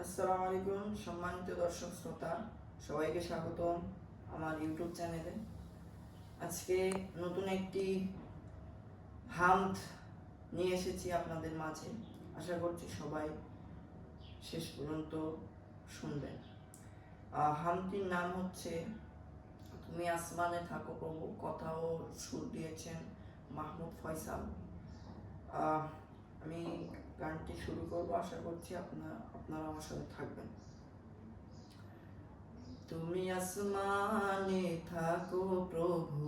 আসসালামু আলাইকুম সম্মানিত দর্শক শ্রোতা, সবাইকে স্বাগতম আমার ইউটিউব চ্যানেলে। আজকে নতুন একটি হামদ নিয়ে এসেছি আপনাদের মাঝে। আশা করছি সবাই শেষ পর্যন্ত শুনবেন। হামটির নাম হচ্ছে তুমি আসমানে থাকো প্রভু। কথা ও সুর দিয়েছেন মাহমুদ ফয়সাল। আমি গানটি শুরু করব, আশা করছি আপনারা আমার সাথে থাকবেন। তুমি আসমানে থাকো প্রভু,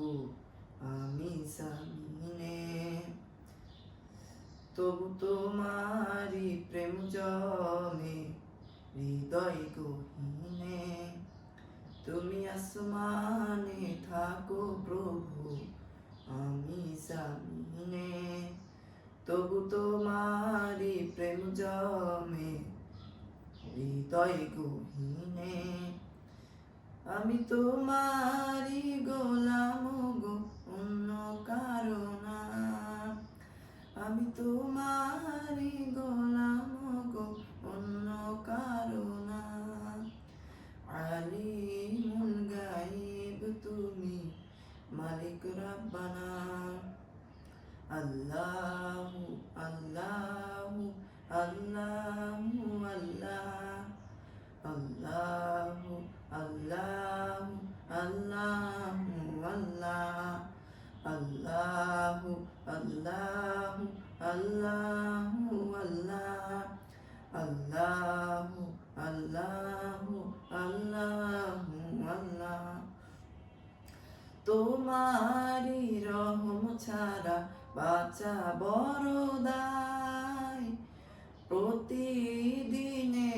আমি জামিনে, তবু তোমারি প্রেম জমে হৃদয় গহীনে। তুমি আসমানে থাকো প্রভু, আমি জামিনে, তবু তোমারি প্রেম জমে হৃদয় গহীনে। আমি তোমারি গোলাম গো, অন্য কারো না। আমি তোমারি গোলাম গো, অন্য কারো না। আলিমুল গায়ব তুমি, মালিক রাব্বানা। আল্লাহু আল্লাহু আল্লাহু আল্লাহ, আল্লাহু আল্লাহু আল্লাহু আল্লাহ, আল্লাহু আল্লাহু আল্লাহু আল্লাহ, আল্লাহু আল্লাহু আল্লাহু আল্লাহ। তোমারি রহম ছাড়া বাঁচা বড় দায়। প্রতিদিনে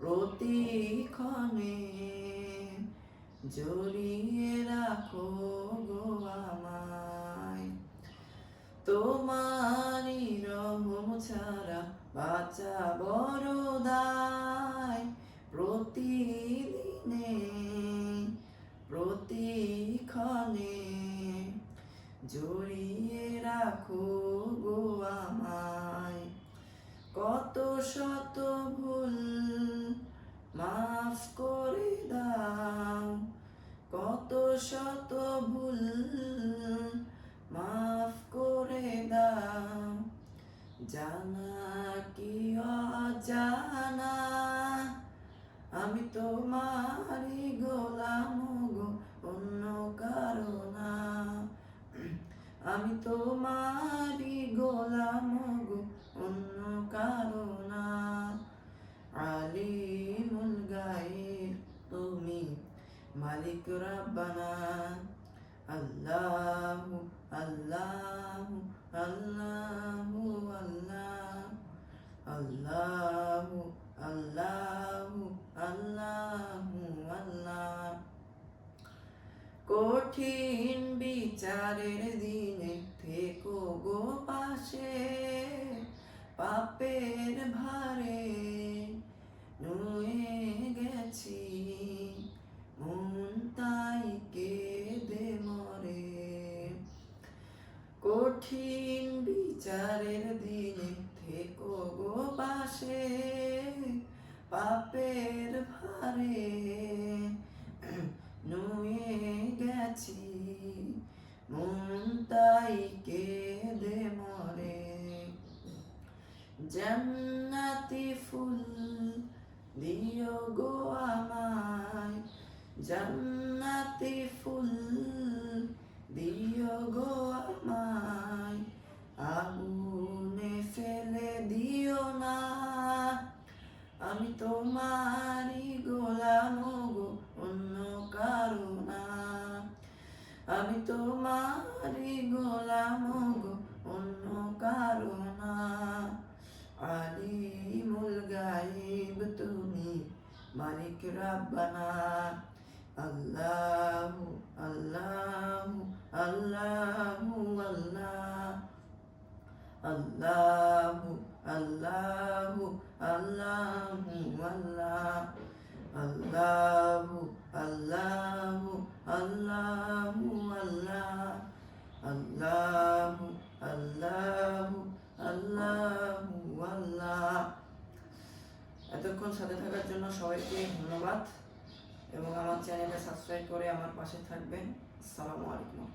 প্রতিক্ষণে জড়িয়ে রাখো গো আমায়। তোমারি রহম ছাড়া বাঁচা বড় দায়। প্রতিদিনে প্রতিক্ষণে জড়িয়ে রাখো গো আমায়। কত শত ভুল মাফ করে দাও, কত শত ভুল মাফ করে দাও। জানা কি অজানা, আমি তোমারি গোলাম গো, অন্য কারো না। আমি তোমারি গোলাম গো, অন্য কারো না। আলিমুল গায়ব তুমি, মালিক রাব্বানা। আল্লাহু আল্লাহু আল্লাহু আল্লাহ, আল্লাহু আল্লাহু আল্লাহু আল্লাহ। কঠিন বিচারের দিনে থেকো গো পাশে, পাপের ভারে নুয়ে গেছি, মন তাই কেঁদে মরে। কঠিন বিচারের দিনে থেকো গো পাশে, পাপের ভারে নুয়ে গেছি, মন তাই কেঁদে মরে। জান্নাতি ফুল দিও গো আমায়, জান্নাতি ফুল দিও গো আমায়। আগুনে ফেলে দিও না, আমি তোমারি গোলাম গো, অন্য কারো না। আমি তোমারি গোলাম গো, অন্য কারো না। আলিমুল গায়ব তুমি, মালিক রাব্বানা। আল্লাহু আল্লাহু আল্লাহু আল্লাহ, আল্লাহু আল্লাহু আল্লাহু আল্লাহ, আল্লাহু আল্লাহু আল্লাহু আল্লাহ, আল্লাহু আল্লাহু আল্লাহু আল্লাহ। এতক্ষণ সাথে থাকার জন্য সবাইকে ধন্যবাদ এবং আমার চ্যানেলটা সাবস্ক্রাইব করে আমার পাশে থাকবেন। আসসালামু আলাইকুম।